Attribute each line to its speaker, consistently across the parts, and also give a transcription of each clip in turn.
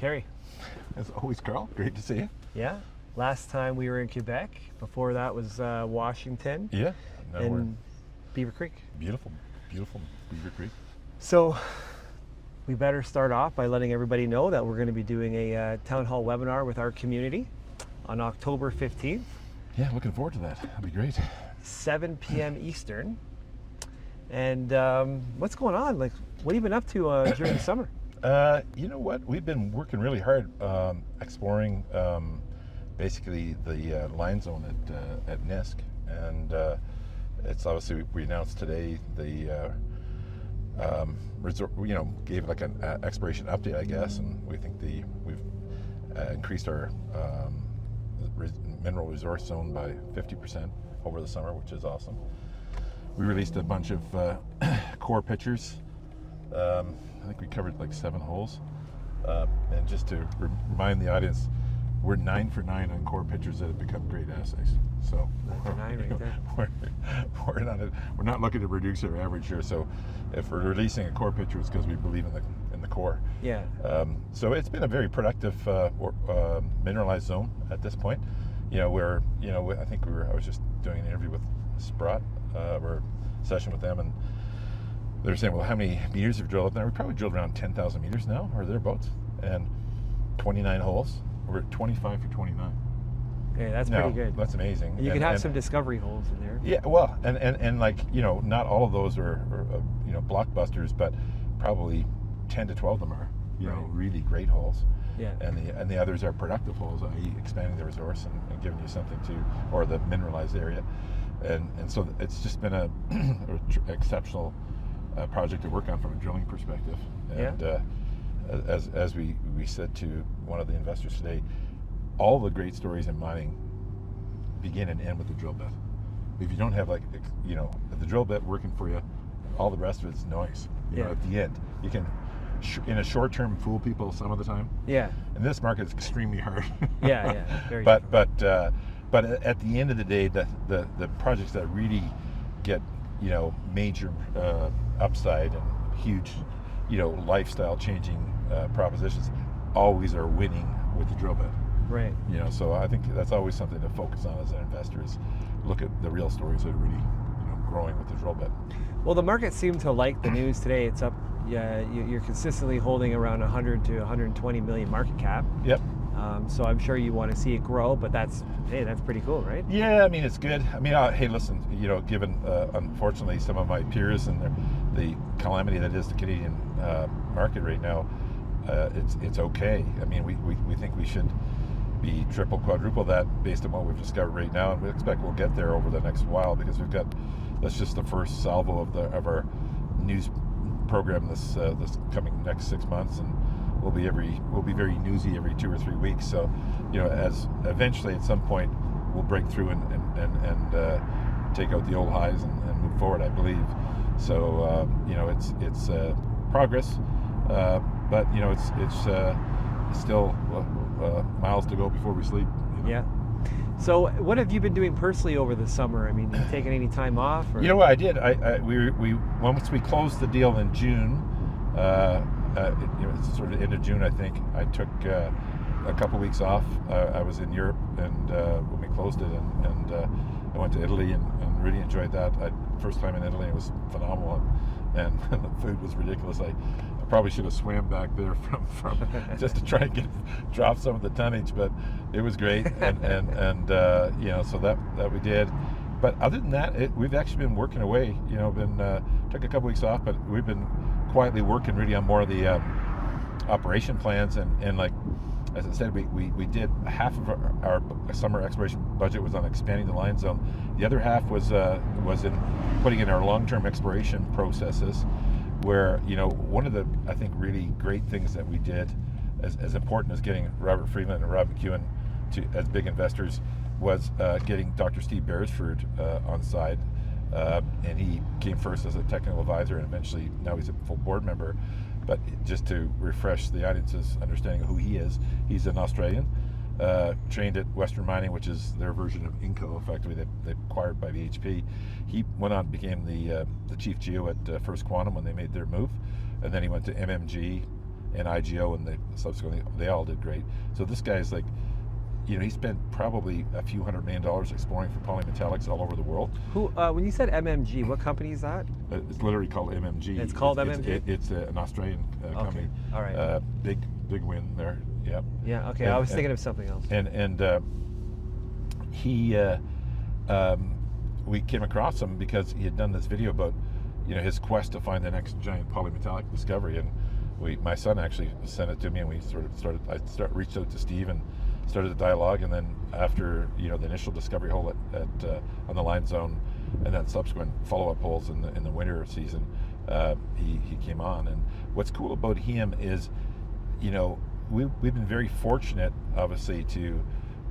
Speaker 1: Kerry.
Speaker 2: As always, Carl, great to see you.
Speaker 1: Yeah. Last time we were in Quebec. Before that was Washington.
Speaker 2: Yeah.
Speaker 1: And Beaver Creek.
Speaker 2: Beautiful Beaver Creek.
Speaker 1: So we better start off by letting everybody know that we're going to be doing a town hall webinar with our community on October 15th.
Speaker 2: Yeah, looking forward to that. That'll be great.
Speaker 1: 7 p.m. Eastern. And what's going on? Like, what have you been up to during the summer?
Speaker 2: You know what? We've been working really hard exploring basically the line zone at Nisk, and it's obviously we announced today the resort. You know, gave like an exploration update, I guess, and we think we've increased our mineral resource zone by 50% over the summer, which is awesome. We released a bunch of core pictures. I think we covered like 7 holes. And just to remind the audience, we're 9 for 9 on core pictures that have become great assays. So
Speaker 1: 9 for 9 right there.
Speaker 2: We're not looking to reduce our average here. So if we're releasing a core picture, it's because we believe in the core.
Speaker 1: Yeah.
Speaker 2: So it's been a very productive mineralized zone at this point. You know, I think I was just doing an interview with Sprott, or a session with them, and they're saying, well, how many meters have we drilled up there? We probably drilled around 10,000 meters now, or thereabouts, and 29 holes. We're at 25 for 29.
Speaker 1: Okay, that's pretty good.
Speaker 2: That's amazing.
Speaker 1: You can have some discovery holes in there.
Speaker 2: Yeah, well, and like, you know, not all of those are you know, blockbusters, but probably 10 to 12 of them are, you know, really great holes.
Speaker 1: Yeah.
Speaker 2: And the others are productive holes, i.e. expanding the resource and giving you something to, or the mineralized area. And so it's just been a exceptional project to work on from a drilling perspective. And as we said to one of the investors today, all the great stories in mining begin and end with the drill bit. If you don't have, like, you know, the drill bit working for you, all the rest of it's noise. You know, at the end, you can in a short term fool people some of the time. Yeah. In this market, it's extremely hard.
Speaker 1: Very
Speaker 2: but at the end of the day, the projects that really get, you know, major upside and huge, you know, lifestyle changing propositions always are winning with the drill bit.
Speaker 1: Right.
Speaker 2: You know, so I think that's always something to focus on as an investor, is look at the real stories that are really, you know, growing with the drill bit.
Speaker 1: Well, the market seemed to like the news today. It's up. Yeah, you're consistently holding around 100 to 120 million market cap.
Speaker 2: Yep.
Speaker 1: So I'm sure you want to see it grow, but that's pretty cool, right?
Speaker 2: Yeah, I mean, it's good. I mean, hey, listen, you know, given unfortunately some of my peers and the calamity that is the Canadian market right now, it's okay. I mean, we think we should be triple, quadruple that based on what we've discovered right now, and we expect we'll get there over the next while, because we've got, that's just the first salvo of our news program this coming next 6 months, and we'll be very newsy every 2 or 3 weeks. So, you know, as eventually at some point we'll break through and take out the old highs and move forward, I believe. So you know, it's progress, but you know, it's still miles to go before we sleep. You know?
Speaker 1: Yeah. So what have you been doing personally over the summer? I mean, have you taken any time off? Or?
Speaker 2: You know what I did? We once we closed the deal in June, you know, it's sort of end of June, I think, I took a couple weeks off. I was in Europe, and when we closed it, and I went to Italy and really enjoyed that. First time in Italy, it was phenomenal, and the food was ridiculous. I probably should have swam back there from just to try and drop some of the tonnage, but it was great, and you know, so that we did. But other than that, we've actually been working away. You know, took a couple weeks off, but we've been quietly working really on more of the operation plans, and like, as I said, we did half of our summer exploration budget was on expanding the line zone. The other half was in putting in our long-term exploration processes, where, you know, one of the, I think, really great things that we did, as important as getting Robert Freeland and Rob McEwen as big investors, was getting Dr. Steve Beresford on side. And he came first as a technical advisor, and eventually now he's a full board member. But just to refresh the audience's understanding of who he is, he's an Australian, trained at Western Mining, which is their version of Inco, effectively they acquired by BHP. He went on and became the chief geo at First Quantum when they made their move, and then he went to MMG, and IGO, and subsequently they all did great. So this guy's like, he spent probably a few $100 million exploring for polymetallics all over the world.
Speaker 1: When you said MMG, what company is that?
Speaker 2: It's literally called MMG.
Speaker 1: It's called MMG?
Speaker 2: It's an Australian company.
Speaker 1: All right.
Speaker 2: Big win there. Yep.
Speaker 1: Yeah. Okay. I was thinking of something else.
Speaker 2: And we came across him because he had done this video about his quest to find the next giant polymetallic discovery, and my son actually sent it to me, and we reached out to Steve and started the dialogue, and then after the initial discovery hole on the line zone, and then subsequent follow-up holes in the winter season, he came on. And what's cool about him is we've been very fortunate, obviously, to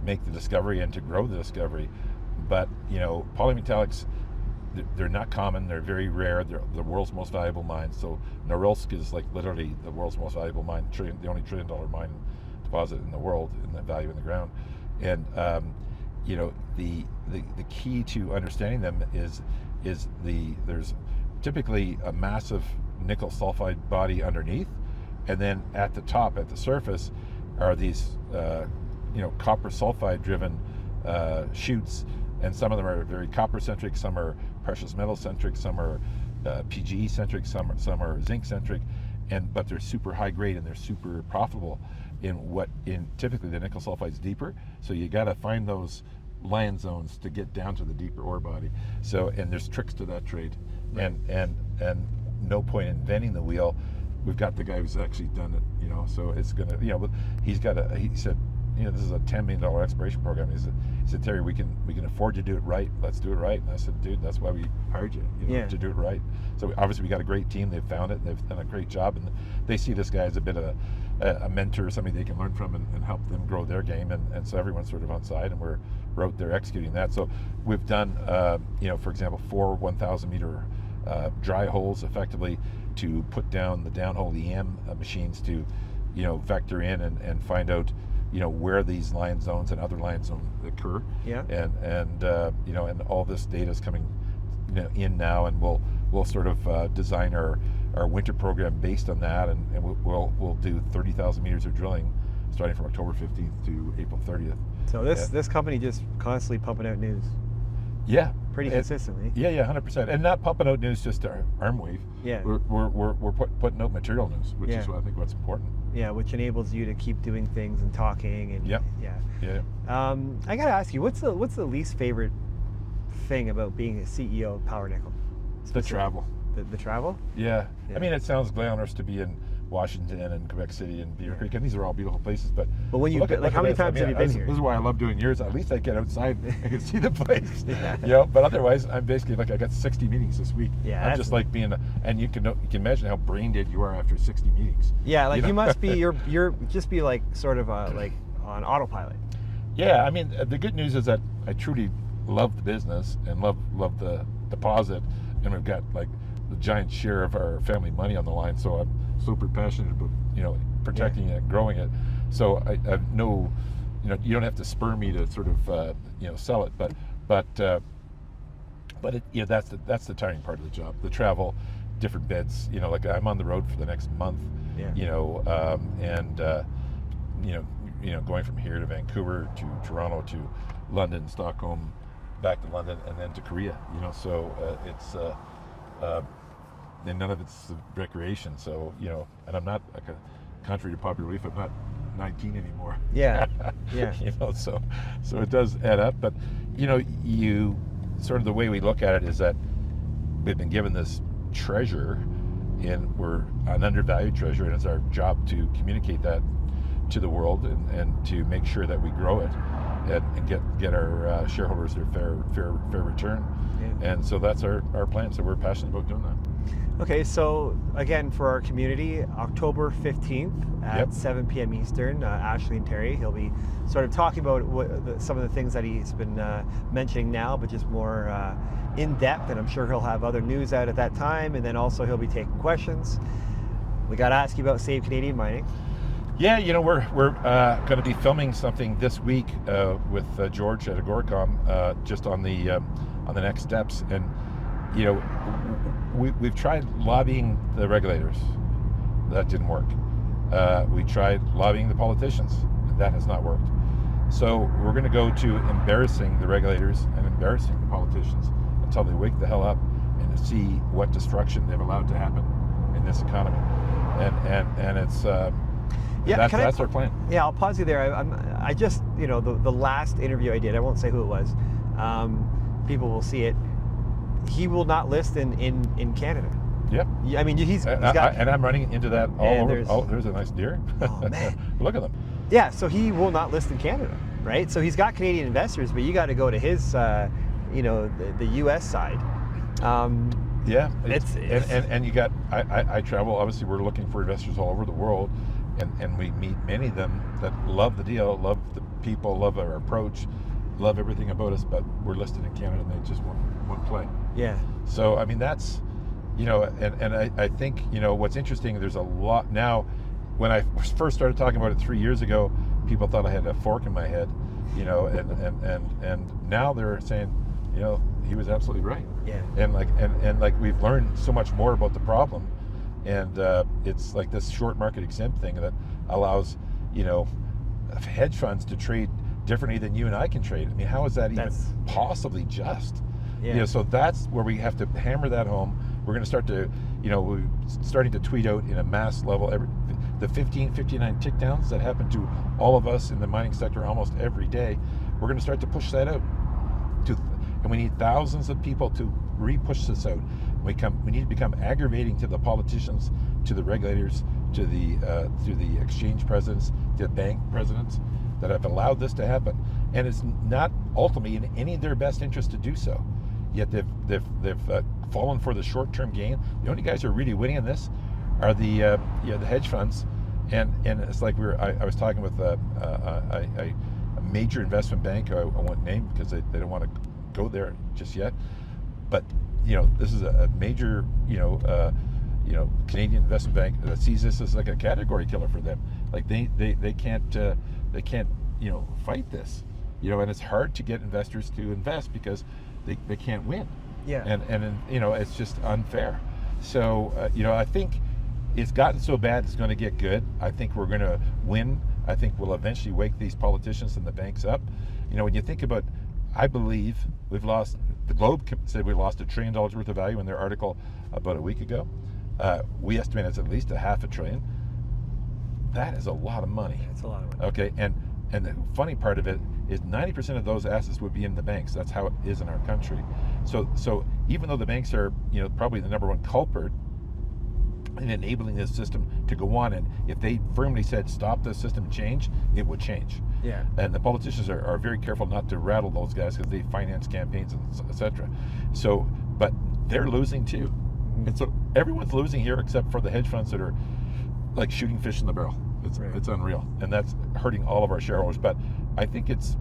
Speaker 2: make the discovery and to grow the discovery, but polymetallics, they're not common, they're very rare, they're the world's most valuable mine. So Norilsk is like literally the world's most valuable mine, the only $1 trillion mine deposit in the world in the value in the ground. And the key to understanding them is there's typically a massive nickel sulfide body underneath, and then at the top, at the surface, are these copper sulfide driven chutes, and some of them are very copper centric, some are precious metal centric, some are PGE centric, some are zinc centric, but they're super high grade and they're super profitable in typically the nickel sulfide's deeper, so you got to find those land zones to get down to the deeper ore body. So, and there's tricks to that trade, right. and no point in inventing the wheel. We've got the guy who's actually done it, so it's gonna, he said, this is a $10 million exploration program. He said, Terry, we can afford to do it right. Let's do it right. And I said, dude, that's why we hired you, to do it right. So obviously we got a great team. They've found it. And they've done a great job, and they see this guy as a bit of a mentor, somebody they can learn from and help them grow their game. And so everyone's sort of on side, and we're out there executing that. So we've done, for example, 4 1,000 meter dry holes effectively to put down the downhole EM machines to, vector in and find out, where these line zones and other line zones occur. Yeah. And all this data is coming, in now, and we'll sort of design our winter program based on that, and we'll do 30,000 meters of drilling starting from October 15th to April 30th.
Speaker 1: So this company just constantly pumping out news.
Speaker 2: Yeah.
Speaker 1: Pretty consistently.
Speaker 2: Yeah, 100%. And not pumping out news just to arm wave.
Speaker 1: Yeah.
Speaker 2: We're putting out material news, which is what I think what's important.
Speaker 1: Yeah, which enables you to keep doing things and talking and I gotta ask you, what's the least favorite thing about being a CEO of Power Nickel?
Speaker 2: The travel.
Speaker 1: The travel?
Speaker 2: Yeah. I mean, it sounds glamorous to be in Washington and Quebec City and Beaver Creek, and these are all beautiful places. But
Speaker 1: when you how many times have you been here?
Speaker 2: This is why I love doing yours. At least I get outside and can see the place. But otherwise, I'm basically I got 60 meetings this week. Yeah, I'm just like being, and you can imagine how brain dead you are after 60 meetings.
Speaker 1: Yeah, you must be you're just be like sort of like on autopilot.
Speaker 2: Yeah, I mean, the good news is that I truly love the business and love the deposit, and we've got like the giant share of our family money on the line. So I'm super passionate about protecting it and growing it. So I have no, you don't have to spur me to sort of sell it, but that's the tiring part of the job. The travel, different beds. Like I'm on the road for the next month. Going from here to Vancouver to Toronto to London, Stockholm, back to London, and then to Korea. So it's. And none of it's recreation, so and I'm not like contrary to popular belief, I'm not 19 anymore.
Speaker 1: Yeah.
Speaker 2: So it does add up, but you sort of the way we look at it is that we've been given this treasure, and we're an undervalued treasure, and it's our job to communicate that to the world and to make sure that we grow it and get our shareholders their fair return. And so that's our plan. So we're passionate about doing that.
Speaker 1: Okay, so again, for our community, October 15th at 7 p.m. Eastern, Ashley and Terry, he'll be sort of talking about some of the things that he's been mentioning now, but just more in depth, and I'm sure he'll have other news out at that time, and then also he'll be taking questions. We got to ask you about Save Canadian Mining.
Speaker 2: Yeah, we're going to be filming something this week with George at Agoricom just on the next steps, and we've tried lobbying the regulators. That didn't work. We tried lobbying the politicians. That has not worked. So we're going to go to embarrassing the regulators and embarrassing the politicians until they wake the hell up and see what destruction they've allowed to happen in this economy. And it's that's our plan.
Speaker 1: Yeah, I'll pause you there. I just, the last interview I did, I won't say who it was. People will see it. He will not list in Canada.
Speaker 2: Yep.
Speaker 1: I mean, he's got.
Speaker 2: And I'm running into that all over. Oh, there's a nice deer.
Speaker 1: Oh man,
Speaker 2: look at them.
Speaker 1: Yeah, so he will not list in Canada, right? So he's got Canadian investors, but you got to go to his, the U.S. side.
Speaker 2: Yeah, and you got. I travel. Obviously, we're looking for investors all over the world, and we meet many of them that love the deal, love the people, love our approach, love everything about us, but we're listed in Canada and they just won't play.
Speaker 1: Yeah.
Speaker 2: So I mean that's, and I think what's interesting. There's a lot now. When I first started talking about it 3 years ago, people thought I had a fork in my head, and now they're saying, he was absolutely right.
Speaker 1: Yeah.
Speaker 2: And like we've learned so much more about the problem, and it's like this short market exempt thing that allows, hedge funds to trade differently than you and I can trade. I mean, how is that even possibly just?
Speaker 1: Yeah.
Speaker 2: So that's where we have to hammer that home. We're going to start to, we're starting to tweet out in a mass level the 59 tick downs that happen to all of us in the mining sector almost every day. We're going to start to push that out. And we need thousands of people to re-push this out. We need to become aggravating to the politicians, to the regulators, to the exchange presidents, to the bank presidents that have allowed this to happen. And it's not ultimately in any of their best interest to do so. Yet they've fallen for the short-term gain. The only guys who are really winning in this are the hedge funds, and it's like I was talking with a major investment bank. I won't name because they don't want to go there just yet. But this is a major Canadian investment bank that sees this as like a category killer for them. Like they can't fight this. And it's hard to get investors to invest because they can't win.
Speaker 1: Yeah.
Speaker 2: And it's just unfair. So I think it's gotten so bad it's going to get good. I think we're going to win. I think we'll eventually wake these politicians and the banks up. When you think about, I believe we've lost, the Globe said we lost $1 trillion worth of value in their article about a week ago. We estimate it's at least $500 billion. That is a lot of money.
Speaker 1: It's a lot of money.
Speaker 2: Okay, and the funny part of it is 90% of those assets would be in the banks. That's how it is in our country. So even though the banks are probably the number one culprit in enabling this system to go on, and if they firmly said stop this system change, it would change.
Speaker 1: Yeah.
Speaker 2: And the politicians are very careful not to rattle those guys because they finance campaigns and etc. So, but they're losing too. Mm-hmm. And so everyone's losing here except for the hedge funds that are like shooting fish in the barrel. It's unreal, and that's hurting all of our shareholders. But I think it's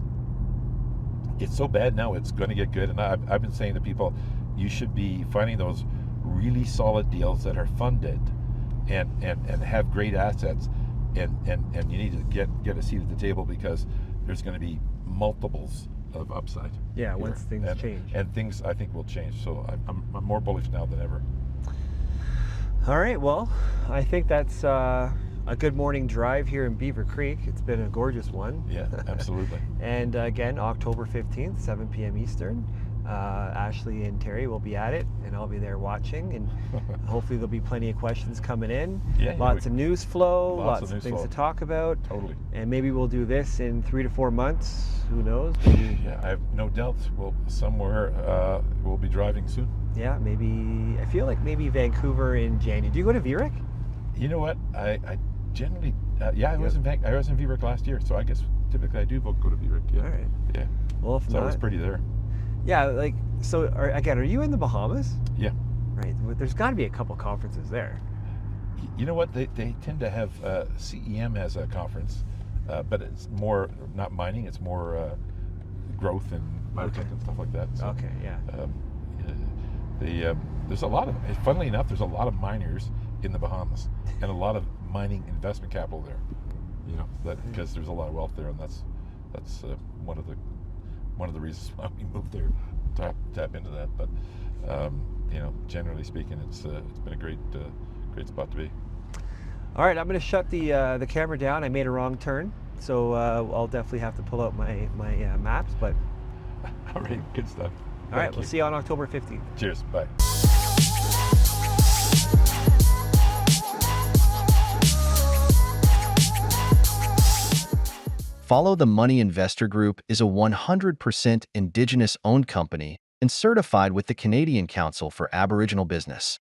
Speaker 2: so bad now, it's going to get good. And I've been saying to people, you should be finding those really solid deals that are funded and have great assets, and you need to get a seat at the table because there's going to be multiples of upside.
Speaker 1: Yeah,
Speaker 2: here.
Speaker 1: once things change.
Speaker 2: And things I think will change. So I'm more bullish now than ever.
Speaker 1: All right, well, I think that's a good morning drive here in Beaver Creek. It's been a gorgeous one.
Speaker 2: Yeah, absolutely.
Speaker 1: And again, October 15th, 7 p.m. Eastern. Ashley and Terry will be at it, and I'll be there watching, and hopefully there'll be plenty of questions coming in.
Speaker 2: Yeah,
Speaker 1: lots of news flow, lots of
Speaker 2: news
Speaker 1: things
Speaker 2: flow.
Speaker 1: to talk about.
Speaker 2: Totally.
Speaker 1: And maybe we'll do this in 3 to 4 months. Who knows? Maybe,
Speaker 2: yeah, I have no doubt we'll be driving soon.
Speaker 1: Yeah, maybe. I feel like maybe Vancouver in January. Do you go to Viereck?
Speaker 2: You know what? I generally, I was in Viereck last year, so I guess typically I do go to Viereck. Yeah.
Speaker 1: All right.
Speaker 2: Yeah.
Speaker 1: Well, if
Speaker 2: so
Speaker 1: not,
Speaker 2: I was pretty there.
Speaker 1: Yeah, like so. Are you in the Bahamas?
Speaker 2: Yeah.
Speaker 1: Right. There's got to be a couple conferences there.
Speaker 2: You know what? They tend to have CEM has a conference, but it's more not mining. It's more growth and biotech and stuff like that. So,
Speaker 1: okay. Yeah.
Speaker 2: There's a lot of, funnily enough, there's a lot of miners in the Bahamas and a lot of mining investment capital there. Because there's a lot of wealth there, and that's one of the reasons why we moved there, tap into that. But generally speaking, it's been a great spot to be.
Speaker 1: All right, I'm going to shut the camera down. I made a wrong turn, so I'll definitely have to pull out my maps. But
Speaker 2: All right, good stuff.
Speaker 1: all right, we'll see you on October 15th.
Speaker 2: Cheers. Bye.
Speaker 3: Follow the Money Investor Group is a 100% Indigenous-owned company and certified with the Canadian Council for Aboriginal Business.